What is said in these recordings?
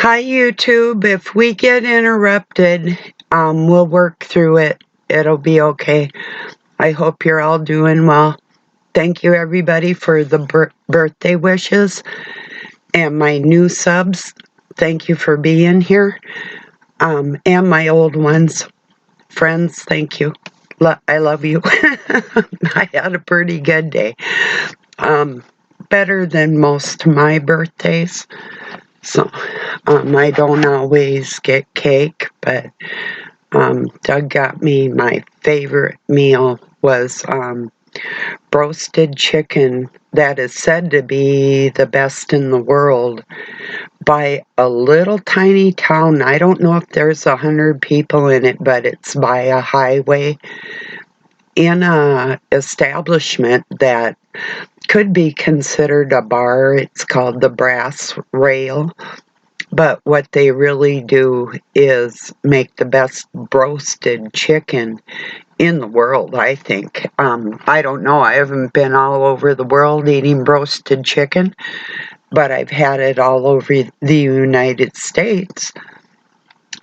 Hi, YouTube. If we get interrupted, we'll work through it. It'll be okay. I hope you're all doing well. Thank you, everybody, for the birthday wishes and my new subs. Thank you for being here. And my old ones. Friends, thank you. I love you. I had a pretty good day. Better than most of my birthdays. So, I don't always get cake, but Doug got me my favorite meal was roasted chicken that is said to be the best in the world by a little tiny town. I don't know if there's 100 people in it, but it's by a highway in a establishment that could be considered a bar. It's called the Brass Rail. But what they really do is make the best roasted chicken in the world, I think. I don't know. I haven't been all over the world eating roasted chicken, but I've had it all over the United States.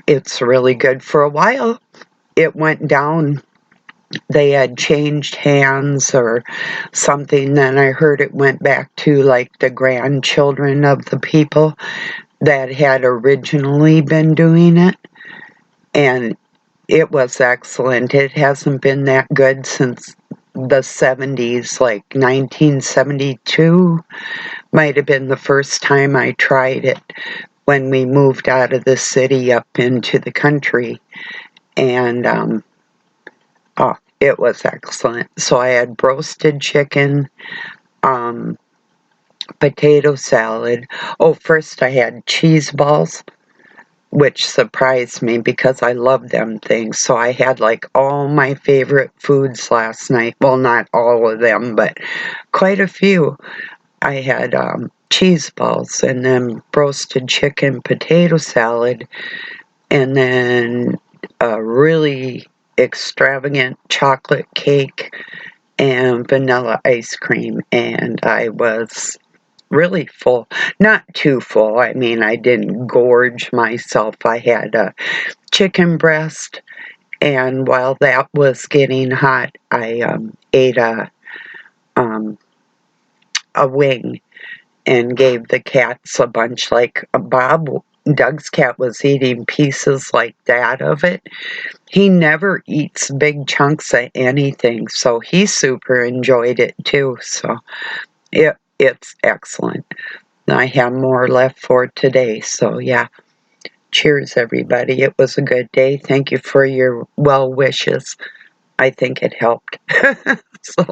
It's really good. For a while, it went down. They had changed hands or something. Then I heard it went back to like the grandchildren of the people that had originally been doing it, and it was excellent. It hasn't been that good since the 70s, like 1972 might have been the first time I tried it when we moved out of the city up into the country, and it was excellent. So I had roasted chicken, potato salad. Oh, first I had cheese balls, which surprised me because I love them things. So I had like all my favorite foods last night. Well, not all of them, but quite a few. I had cheese balls and then roasted chicken, potato salad, and then a really extravagant chocolate cake and vanilla ice cream. And I was really full. Not too full. I mean, I didn't gorge myself. I had a chicken breast, and while that was getting hot, I ate a wing and gave the cats a bunch. Like Doug's cat was eating pieces like that of it. He never eats big chunks of anything, so he super enjoyed it too. So it's excellent. I have more left for today, so yeah. Cheers, everybody. It was a good day. Thank you for your well wishes. I think it helped. So,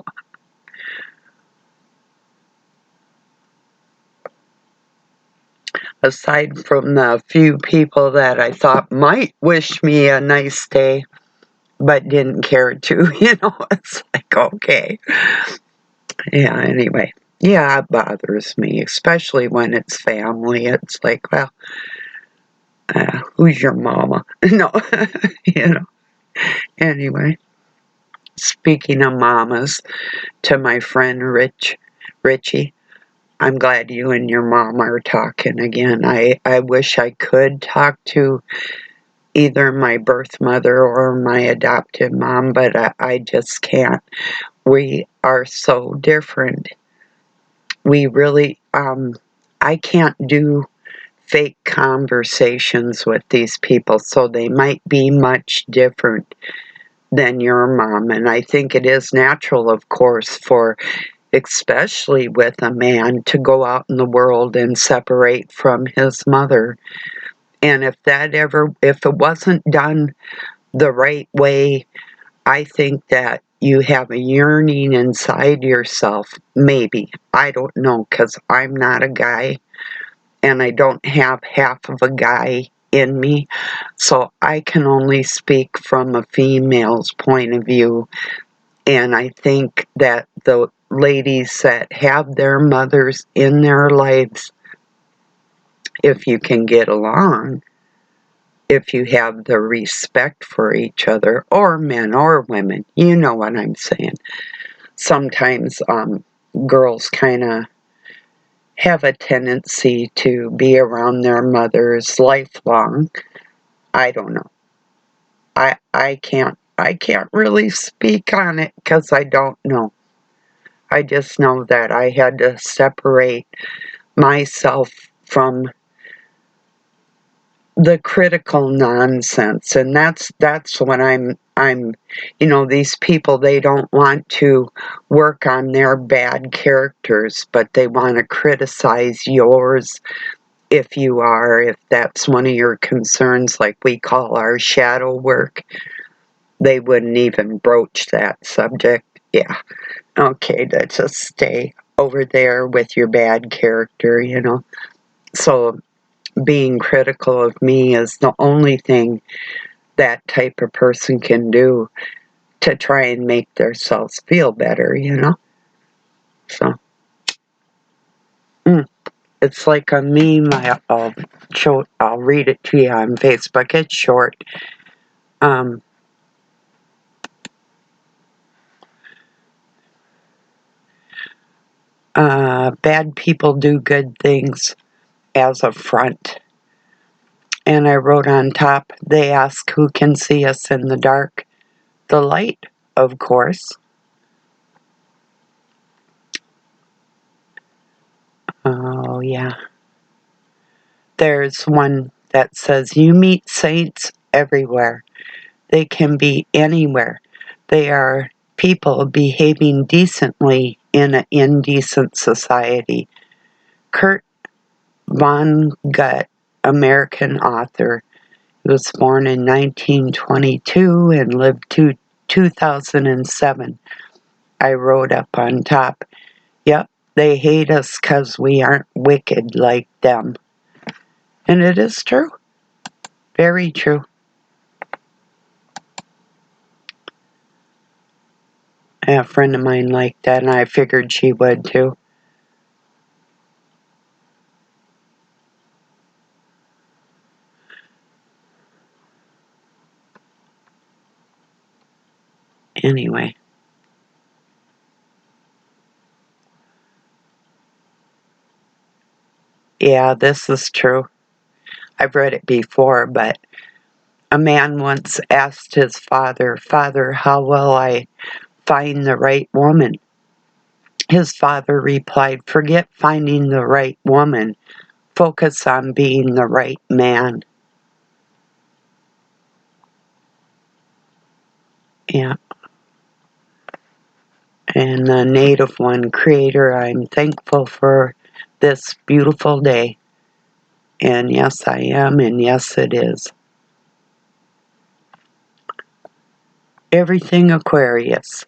aside from the few people that I thought might wish me a nice day, but didn't care to, it's like, okay. Yeah, anyway. Yeah, it bothers me, especially when it's family. It's like, well, who's your mama? No, Anyway, speaking of mamas, to my friend Richie, I'm glad you and your mom are talking again. I wish I could talk to either my birth mother or my adopted mom, but I just can't. We are so different. We really, I can't do fake conversations with these people, so they might be much different than your mom. And I think it is natural, of course, for especially with a man to go out in the world and separate from his mother. And if it wasn't done the right way, I think that you have a yearning inside yourself. Maybe. I don't know, because I'm not a guy and I don't have half of a guy in me. So I can only speak from a female's point of view. And I think that the ladies that have their mothers in their lives, if you can get along, if you have the respect for each other, or men or women, you know what I'm saying. Sometimes girls kind of have a tendency to be around their mothers lifelong. I don't know. I can't really speak on it because I don't know. I just know that I had to separate myself from the critical nonsense, and that's what I'm these people, they don't want to work on their bad characters, but they want to criticize yours if that's one of your concerns, like we call our shadow work. They wouldn't even broach that subject. Yeah, okay, to just stay over there with your bad character. So being critical of me is the only thing that type of person can do to try and make themselves feel better. So it's like a meme. I'll read it to you on Facebook. It's short. Bad people do good things as a front. And I wrote on top, they ask who can see us in the dark. The light, of course. Oh, yeah. There's one that says, you meet saints everywhere. They can be anywhere. They are people behaving decently in an indecent society. Kurt Vonnegut, American author. He was born in 1922 and lived to 2007. I wrote up on top, yep, they hate us 'cause we aren't wicked like them. And it is true. Very true. A friend of mine liked that, and I figured she would too. Anyway. Yeah, this is true. I've read it before, but a man once asked his father, Father, how will I find the right woman? His father replied, forget finding the right woman. Focus on being the right man. Yeah. And the native one, Creator, I'm thankful for this beautiful day. And yes, I am, and yes, it is. Everything Aquarius.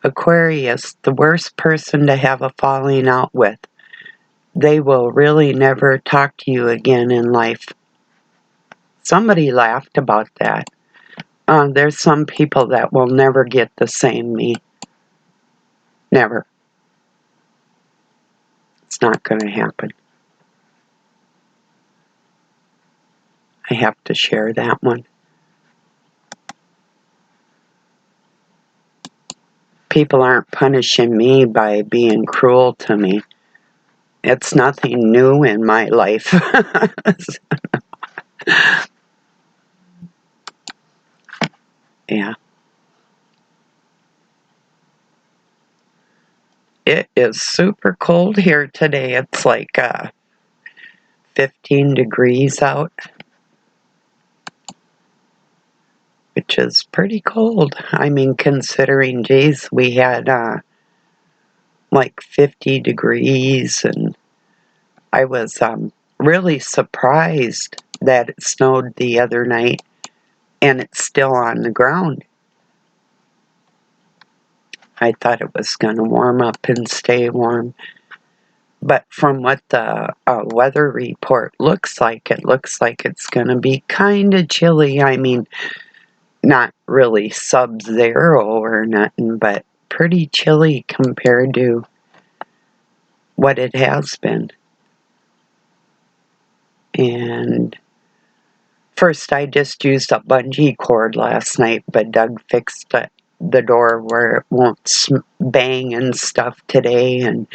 Aquarius, the worst person to have a falling out with. They will really never talk to you again in life. Somebody laughed about that. There's some people that will never get the same me. Never. It's not going to happen. I have to share that one. People aren't punishing me by being cruel to me. It's nothing new in my life. Yeah. It is super cold here today. It's like 15 degrees out, which is pretty cold. I mean, considering, geez, we had like 50 degrees, and I was really surprised that it snowed the other night and it's still on the ground. I thought it was going to warm up and stay warm. But from what the weather report looks like, it looks like it's going to be kind of chilly. I mean, not really sub-zero or nothing, but pretty chilly compared to what it has been. And first, I just used a bungee cord last night, but Doug fixed the door where it won't bang and stuff today, and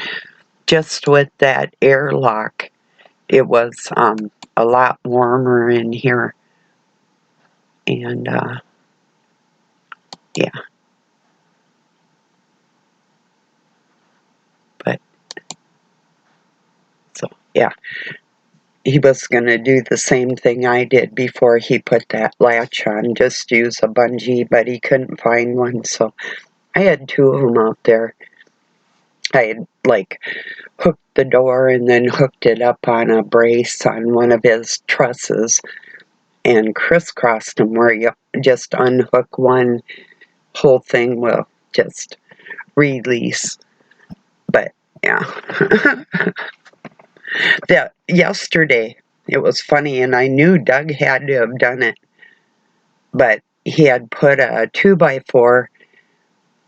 just with that airlock, it was a lot warmer in here. And yeah, but so yeah, he was going to do the same thing I did before he put that latch on, just use a bungee, but he couldn't find one, so I had two of them out there. I had like hooked the door and then hooked it up on a brace on one of his trusses and crisscrossed them where you just unhook one, whole thing will just release. But yeah. Yesterday, it was funny, and I knew Doug had to have done it, but he had put a 2x4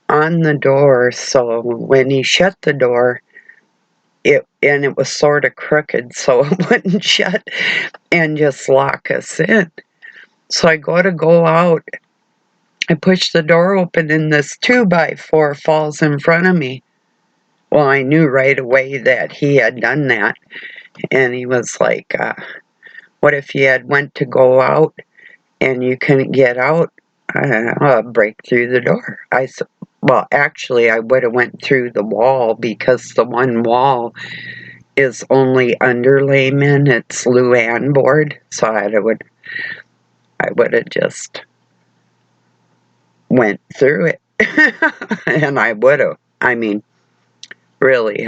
on the door, so when he shut the door, it was sort of crooked, so it wouldn't shut and just lock us in. So I go out, I push the door open, and this 2x4 falls in front of me. Well, I knew right away that he had done that, and he was like, what if you had went to go out and you couldn't get out? I'll break through the door. Well, actually, I would have went through the wall because the one wall is only underlayment. It's Luan board, so I would have just went through it, and I would have. I mean, really,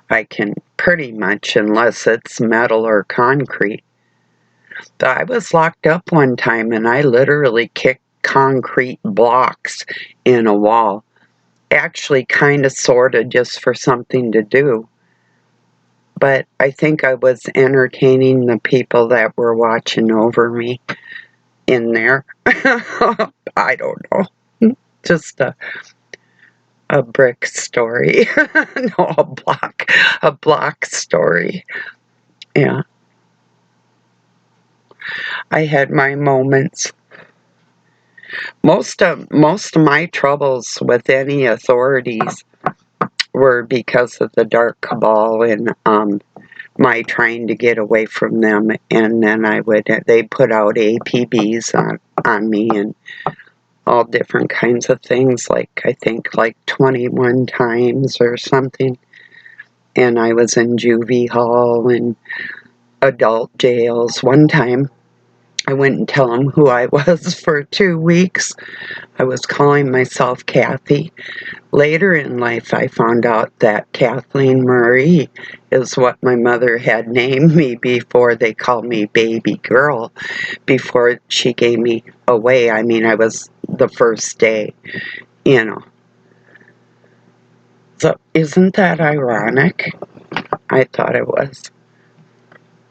I can pretty much, unless it's metal or concrete. But I was locked up one time, and I literally kicked concrete blocks in a wall. Actually, kind of, sort of, just for something to do. But I think I was entertaining the people that were watching over me in there. I don't know. Just a brick story. No, a block story. Yeah. I had my moments. Most of my troubles with any authorities were because of the dark cabal and my trying to get away from them, and then they put out APBs on me and all different kinds of things, like I think like 21 times or something. And I was in juvie hall and adult jails. One time I wouldn't tell them who I was for 2 weeks. I was calling myself Kathy. Later in life, I found out that Kathleen Marie is what my mother had named me before they called me baby girl, before she gave me away. I mean, I was the first day, you know. So isn't that ironic? I thought it was.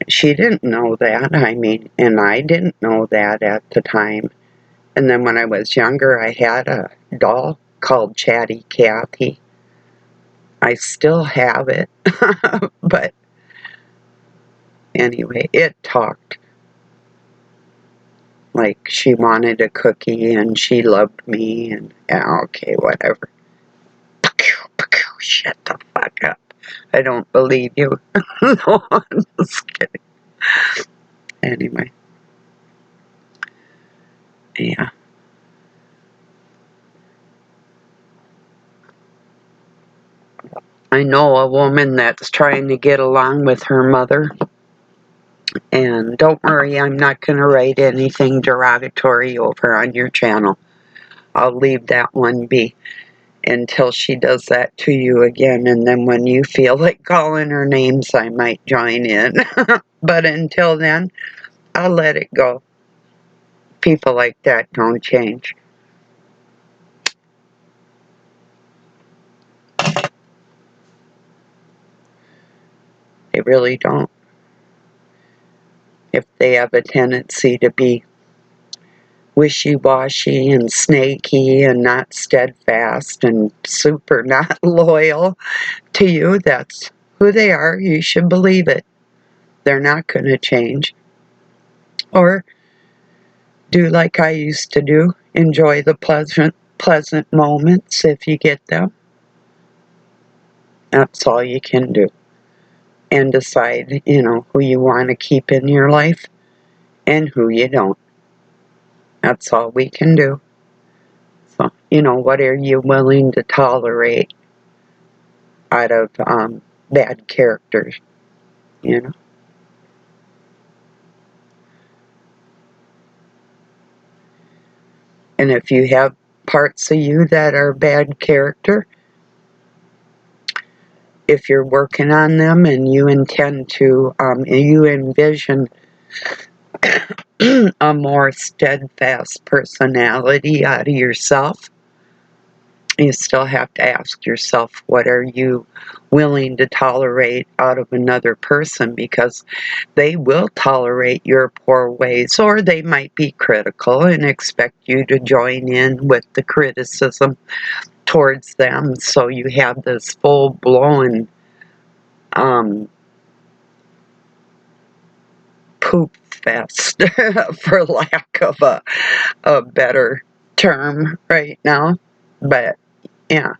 She didn't know that, I mean, and I didn't know that at the time. And then when I was younger, I had a doll called Chatty Cathy. I still have it, but anyway, it talked. Like, she wanted a cookie and she loved me, and yeah, okay, whatever. Shut the fuck up. I don't believe you. No, I'm just kidding. Anyway. Yeah. I know a woman that's trying to get along with her mother. And don't worry, I'm not going to write anything derogatory over on your channel. I'll leave that one be until she does that to you again. And then when you feel like calling her names, I might join in. But until then, I'll let it go. People like that don't change. They really don't. If they have a tendency to be wishy-washy and snaky and not steadfast and super not loyal to you, that's who they are. You should believe it. They're not going to change. Or do like I used to do. Enjoy the pleasant moments if you get them. That's all you can do. And decide, who you want to keep in your life and who you don't. That's all we can do. So, what are you willing to tolerate out of bad characters, you know? And if you have parts of you that are bad character, if you're working on them and you intend to, you envision a more steadfast personality out of yourself, you still have to ask yourself, what are you willing to tolerate out of another person? Because they will tolerate your poor ways, or they might be critical and expect you to join in with the criticism towards them. So you have this full-blown poop fest, for lack of a better term right now. But yeah,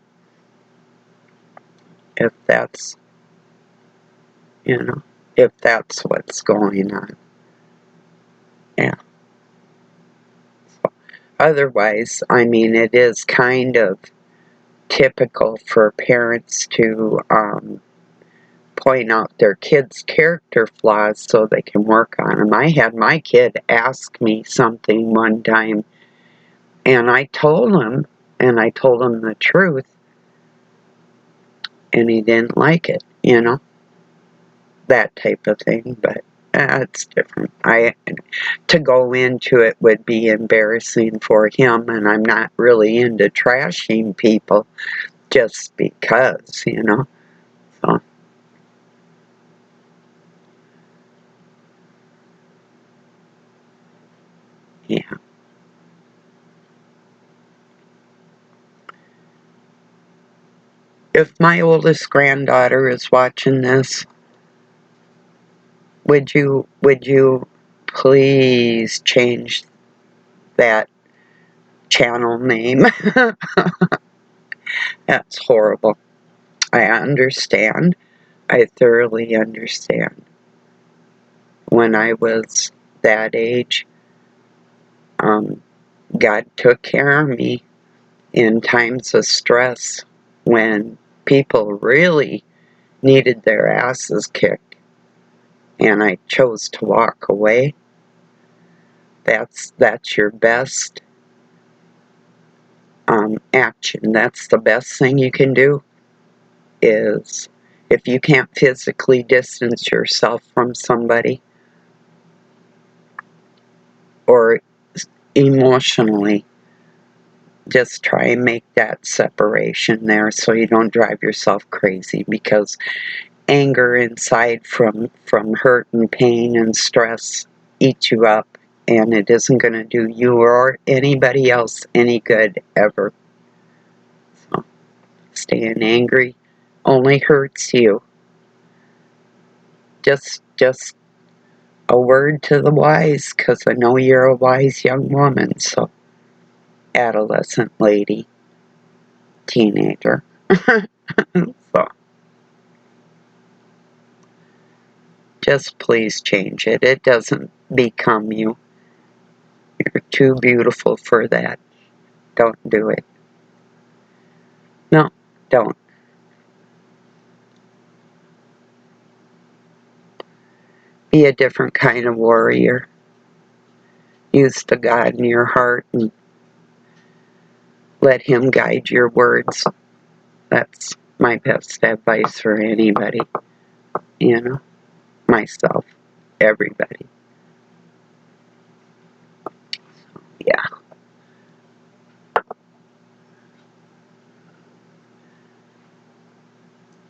if that's, if that's what's going on. Yeah. So, otherwise, I mean, it is kind of typical for parents to point out their kids' character flaws so they can work on them. I had my kid ask me something one time, and I told him the truth, and he didn't like it, that type of thing. But it's different. To go into it would be embarrassing for him, and I'm not really into trashing people just because, So, yeah. If my oldest granddaughter is watching this, would you please change that channel name? That's horrible. I understand. I thoroughly understand. When I was that age, God took care of me in times of stress when people really needed their asses kicked, and I chose to walk away. That's your best action. That's the best thing you can do. Is if you can't physically distance yourself from somebody, or emotionally, just try and make that separation there so you don't drive yourself crazy, because anger inside from hurt and pain and stress eats you up, and it isn't going to do you or anybody else any good ever. So staying angry only hurts you. Just a word to the wise, because I know you're a wise young woman. So, adolescent lady, teenager. So, just please change it. It doesn't become you. You're too beautiful for that. Don't do it. No, don't. Be a different kind of warrior. Use the God in your heart and let Him guide your words. That's my best advice for anybody. Myself, everybody. Yeah.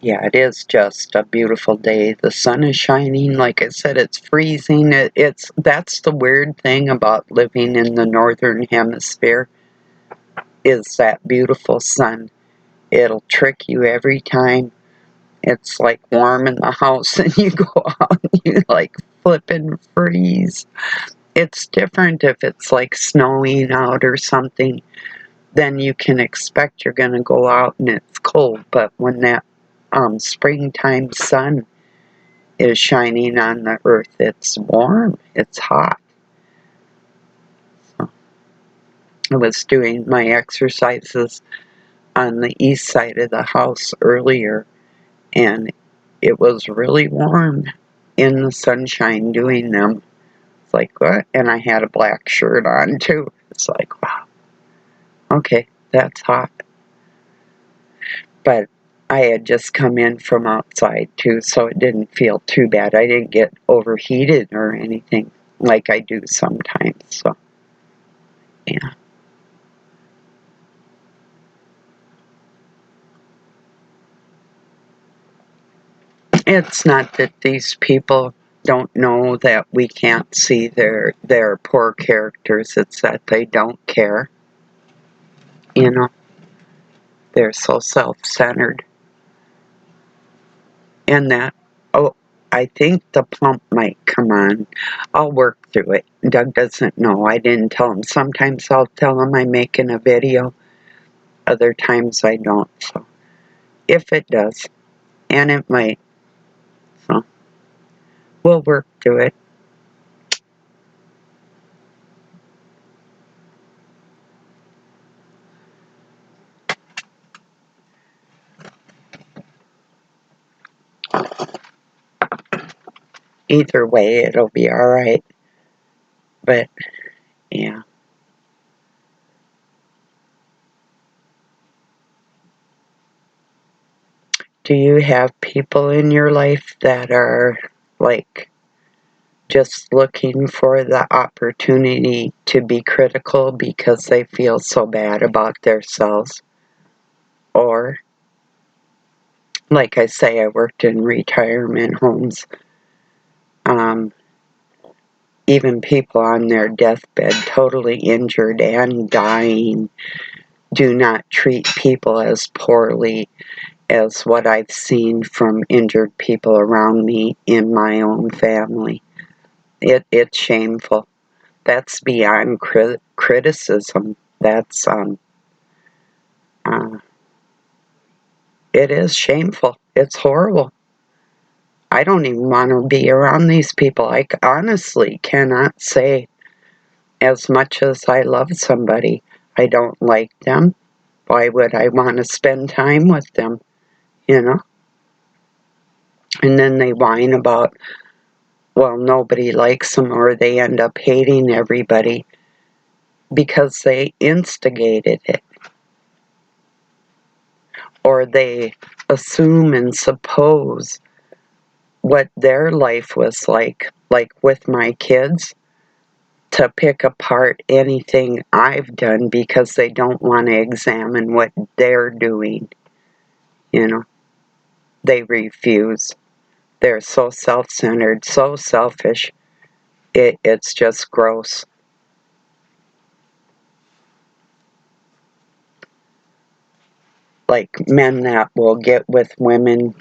Yeah, it is just a beautiful day. The sun is shining. Like I said, it's freezing. That's the weird thing about living in the northern hemisphere, is that beautiful sun. It'll trick you every time. It's like warm in the house and you go out and you like flip and freeze. It's different if it's like snowing out or something. Then you can expect you're going to go out and it's cold. But when that springtime sun is shining on the earth. It's warm. It's hot. So I was doing my exercises on the east side of the house earlier, and it was really warm in the sunshine doing them. It's like, what? And I had a black shirt on too. It's like, wow, okay, that's hot. But I had just come in from outside too, so it didn't feel too bad. I didn't get overheated or anything like I do sometimes. So, yeah. It's not that these people don't know that we can't see their poor characters. It's that they don't care. You know, they're so self-centered. And that, oh, I think the pump might come on. I'll work through it. Doug doesn't know. I didn't tell him. Sometimes I'll tell him I'm making a video. Other times I don't. So if it does, and it might, so we'll work through it. Either way, it'll be all right. But yeah. Do you have people in your life that are like just looking for the opportunity to be critical because they feel so bad about themselves? Or, like I say, I worked in retirement homes. Um, Even people on their deathbed, totally injured and dying, do not treat people as poorly as what I've seen from injured people around me in my own family. It's shameful. That's beyond criticism. That's uh, it is shameful. It's horrible. I don't even want to be around these people. I honestly cannot say, as much as I love somebody, I don't like them. Why would I want to spend time with them? You know? And then they whine about, well, nobody likes them, or they end up hating everybody because they instigated it. Or they assume and suppose what their life was like with my kids, to pick apart anything I've done because they don't want to examine what they're doing. You know, they refuse. They're so self-centered, so selfish. It's just gross. Like men that will get with women,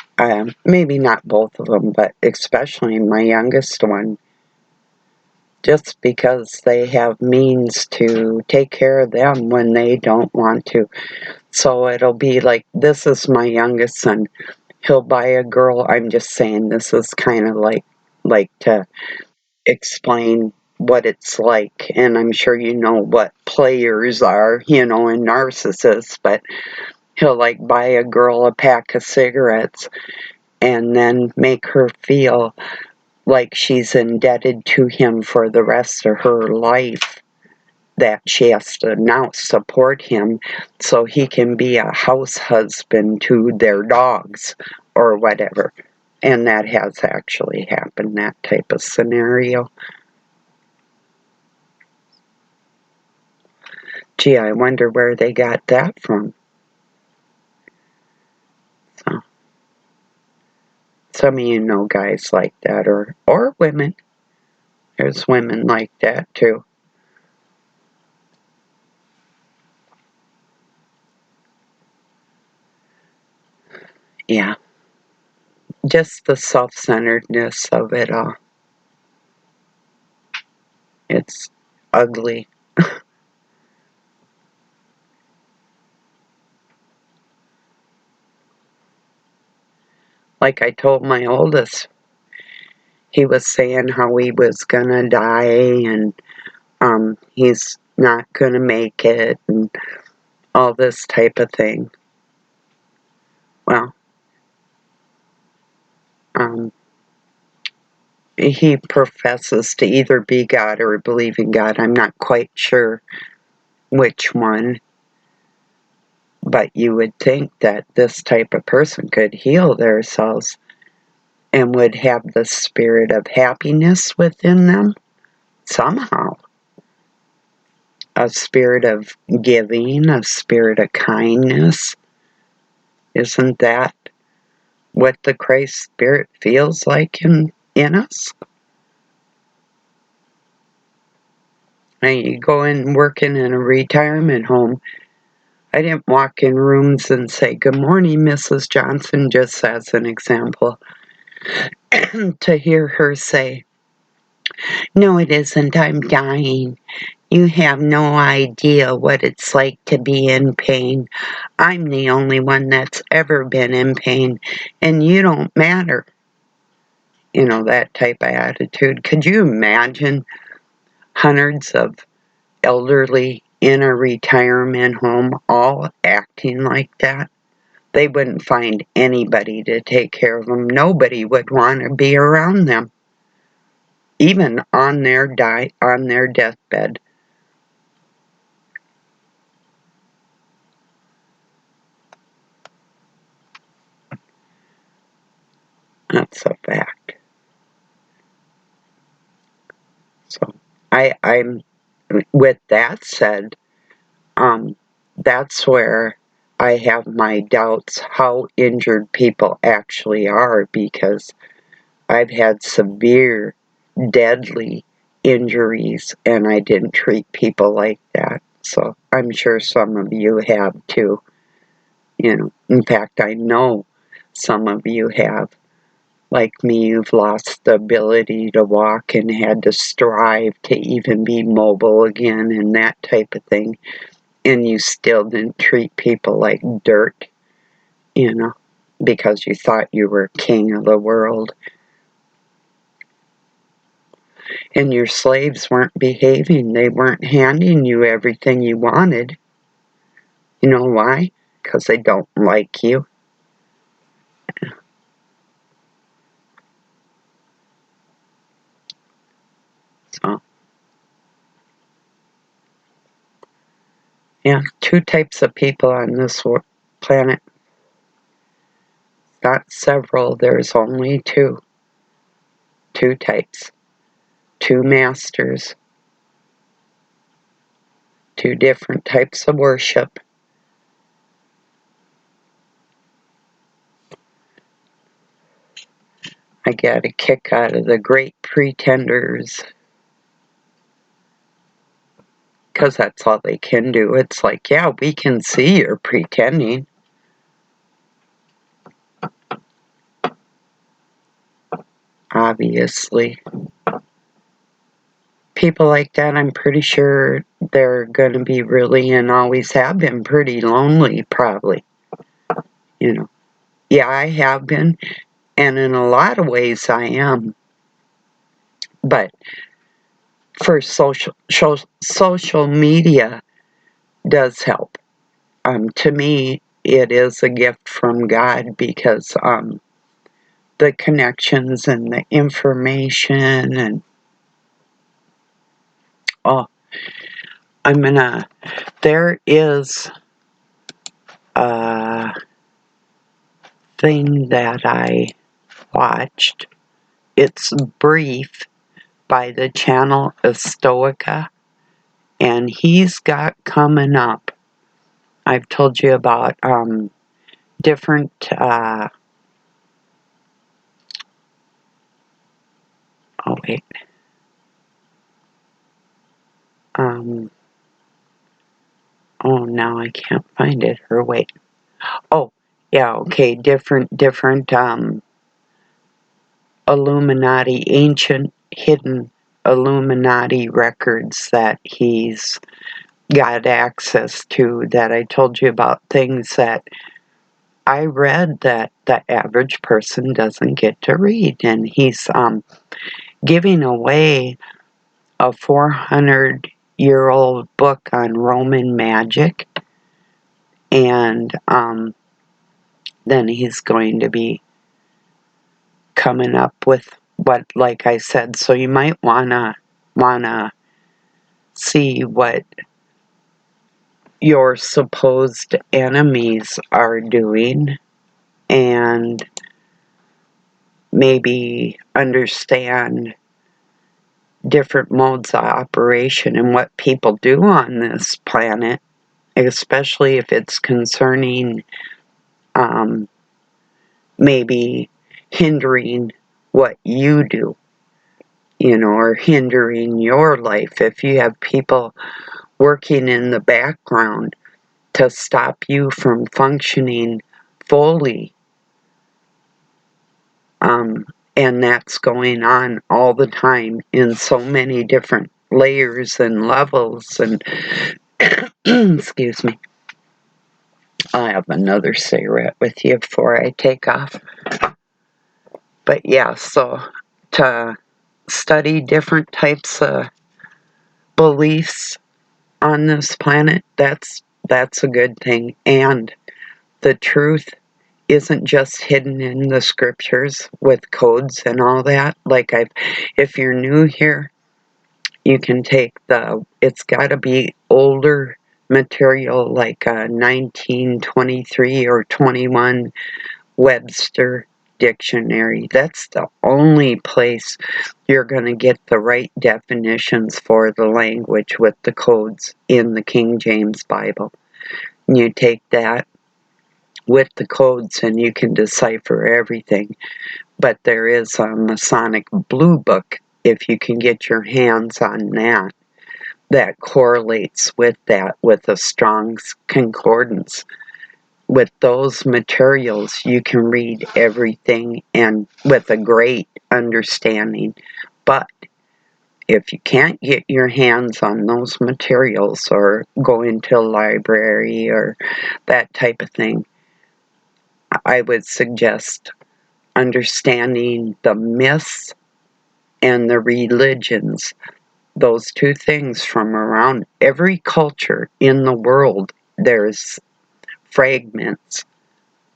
maybe not both of them, but especially my youngest one, just because they have means to take care of them when they don't want to. So it'll be like, this is my youngest son. He'll buy a girl. I'm just saying, this is kind of like to explain what it's like. And I'm sure you know what players are, and narcissists, but he'll like buy a girl a pack of cigarettes and then make her feel like she's indebted to him for the rest of her life, that she has to now support him so he can be a house husband to their dogs or whatever. And that has actually happened, that type of scenario. Gee, I wonder where they got that from. So, some of you know guys like that, or women. There's women like that too. Yeah, just the self-centeredness of it all. It's ugly. like I told my oldest, he was saying how he was gonna die and he's not gonna make it and all this type of thing. Well, he professes to either be God or believe in God. I'm not quite sure which one, but you would think that this type of person could heal themselves and would have the spirit of happiness within them somehow. A spirit of giving, a spirit of kindness. Isn't that what the Christ Spirit feels like in us? And you go in working in a retirement home. I didn't walk in rooms and say, "Good morning, Mrs. Johnson," just as an example. To hear her say, "No, it isn't. I'm dying. You have no idea what it's like to be in pain. I'm the only one that's ever been in pain, and you don't matter." You know, that type of attitude. Could you imagine hundreds of elderly in a retirement home all acting like that? They wouldn't find anybody to take care of them. Nobody would want to be around them, even on their deathbed. That's a fact. So I'm with that said, that's where I have my doubts how injured people actually are, because I've had severe, deadly injuries and I didn't treat people like that. So I'm sure some of you have too. You know, in fact, I know some of you have. Like me, you've lost the ability to walk and had to strive to even be mobile again and that type of thing. And you still didn't treat people like dirt, you know, because you thought you were king of the world. And your slaves weren't behaving. They weren't handing you everything you wanted. You know why? Because they don't like you. So, yeah, two types of people on this planet. Not several, there's only two. Two types. Two masters. Two different types of worship. I get a kick out of the great pretenders, because that's all they can do. It's like, yeah, we can see you're pretending. Obviously. People like that, I'm pretty sure they're going to be really, and always have been, pretty lonely, probably. You know. Yeah, I have been, and in a lot of ways I am. But for social media does help. To me, it is a gift from God, because the connections and the information and oh, there is a thing that I watched. It's brief, by the channel Stoica, and he's got coming up. I've told you about different oh wait oh, now I can't find it, or wait, oh yeah, okay, different Illuminati, ancient hidden Illuminati records that he's got access to, that I told you about, things that I read that the average person doesn't get to read, and he's giving away a 400-year-old book on Roman magic, and then he's going to be coming up with what, like I said, so you might wanna see what your supposed enemies are doing, and maybe understand different modes of operation and what people do on this planet, especially if it's concerning maybe hindering what you do, or hindering your life. If you have people working in the background to stop you from functioning fully, and that's going on all the time in so many different layers and levels, and excuse me, I'll have another cigarette with you before I take off. But yeah, so to study different types of beliefs on this planet, that's a good thing. And the truth isn't just hidden in the scriptures with codes and all that. Like, if you're new here, you can take it's got to be older material, like a 1923 or 21 Webster dictionary. That's the only place you're going to get the right definitions for the language with the codes in the King James Bible. And you take that with the codes and you can decipher everything. But there is a Masonic Blue Book, if you can get your hands on that, that correlates with that, with a Strong's Concordance. With those materials, you can read everything and with a great understanding. But if you can't get your hands on those materials or go into a library or that type of thing, I would suggest understanding the myths and the religions, those two things from around every culture in the world. There's fragments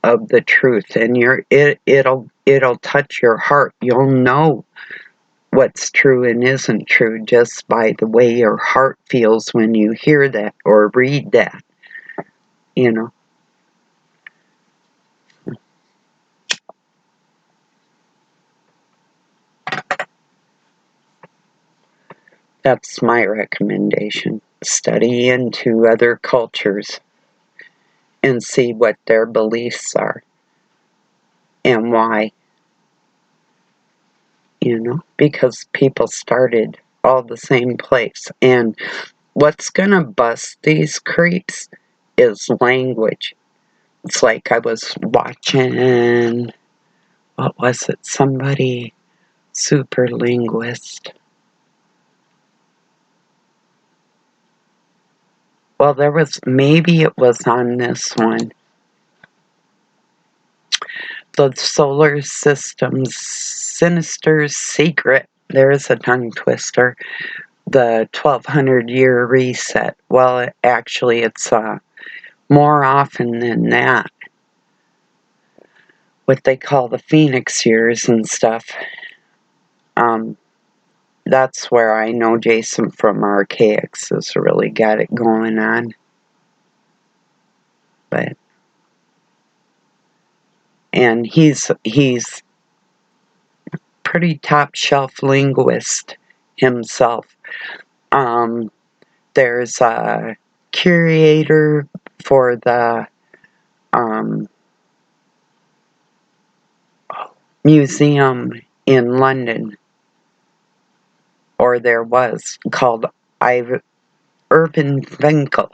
of the truth, and it'll touch your heart. You'll know what's true and isn't true just by the way your heart feels when you hear that or read that, That's my recommendation. Study into other cultures and see what their beliefs are and why, because people started all the same place. And what's gonna bust these creeps is language. It's like I was watching, what was it, somebody, super linguist. Well, maybe it was on this one. The solar system's sinister secret. There's a tongue twister. The 1200-year reset. Well, actually, it's more often than that. What they call the Phoenix years and stuff. That's where I know Jason from Archaics has really got it going on. And he's pretty top shelf linguist himself. There's a curator for the museum in London, or there was, called Urban Winkel.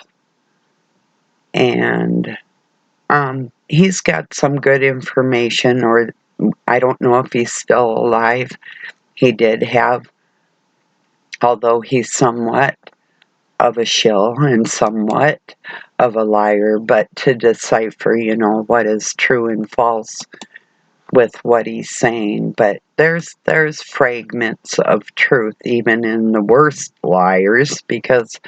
And he's got some good information, or I don't know if he's still alive. He did have, although he's somewhat of a shill and somewhat of a liar, but to decipher, what is true and false with what he's saying. But there's fragments of truth even in the worst liars, because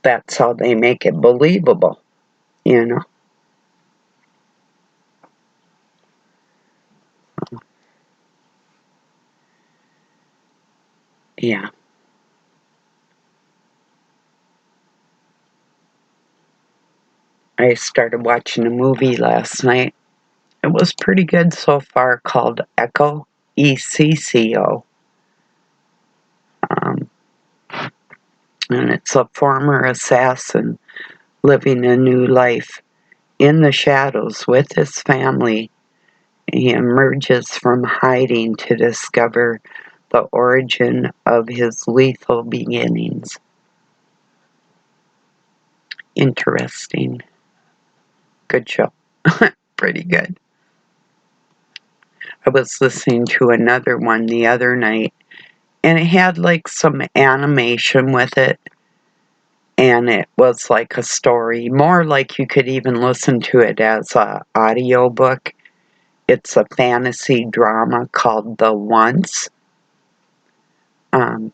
that's how they make it believable, you know. Yeah. I started watching a movie last night. It was pretty good so far, called Echo, ECCO. Um, and it's a former assassin living a new life in the shadows with his family. He emerges from hiding to discover the origin of his lethal beginnings. Interesting. Good show. Pretty good. I was listening to another one the other night, and it had like some animation with it, and it was like a story, more like you could even listen to it as a audiobook. It's a fantasy drama called The Once, ONCE,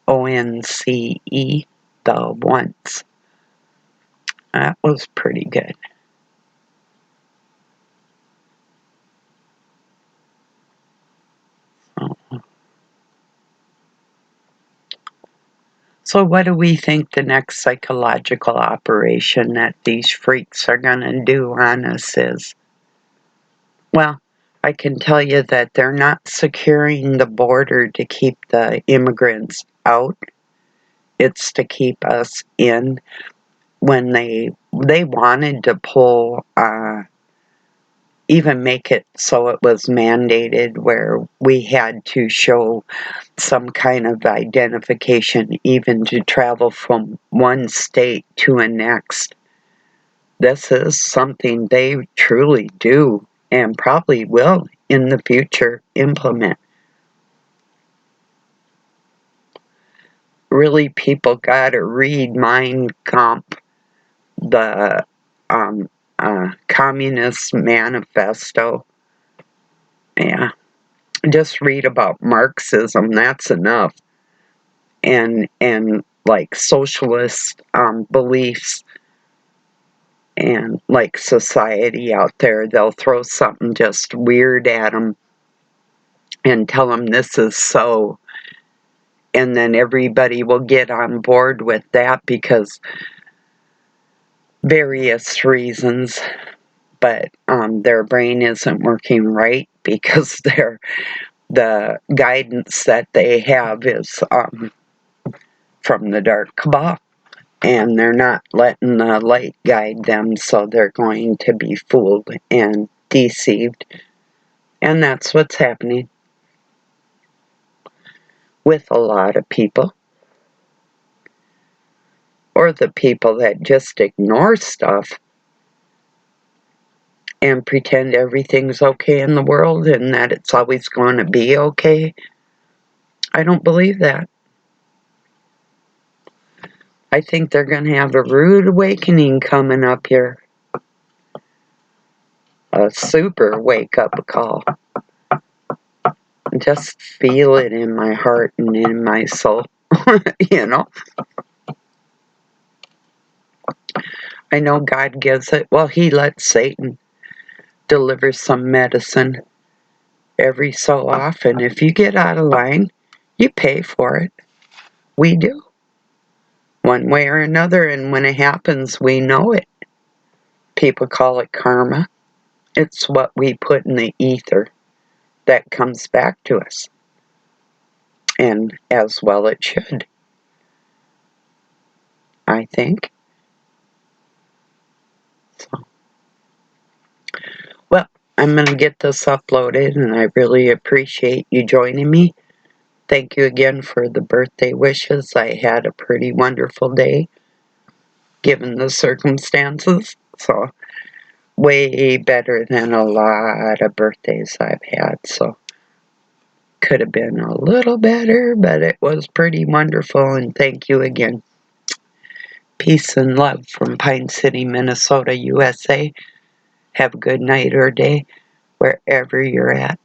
The Once. That was pretty good. So what do we think the next psychological operation that these freaks are going to do on us is? Well, I can tell you that they're not securing the border to keep the immigrants out. It's to keep us in. When they wanted to pull, even make it so it was mandated where we had to show some kind of identification even to travel from one state to a next. This is something they truly do and probably will in the future implement. Really, people gotta read Mein Kampf, the Communist Manifesto. Yeah, just read about Marxism, that's enough. And like socialist beliefs and like society out there, they'll throw something just weird at them and tell them this is so, and then everybody will get on board with that because various reasons, but their brain isn't working right because the guidance that they have is from the dark cabal, and they're not letting the light guide them, so they're going to be fooled and deceived. And that's what's happening with a lot of people, or the people that just ignore stuff and pretend everything's okay in the world and that it's always going to be okay. I don't believe that. I think they're going to have a rude awakening coming up here. A super wake-up call. Just feel it in my heart and in my soul, you know? I know God gives it. Well, He lets Satan deliver some medicine every so often. If you get out of line, you pay for it. We do. One way or another, and when it happens, we know it. People call it karma. It's what we put in the ether that comes back to us. And as well it should, I think. So, well, I'm going to get this uploaded, and I really appreciate you joining me. Thank you again for the birthday wishes. I had a pretty wonderful day, given the circumstances. So, way better than a lot of birthdays I've had. So, could have been a little better, but it was pretty wonderful, and thank you again. Peace and love from Pine City, Minnesota, USA. Have a good night or day wherever you're at.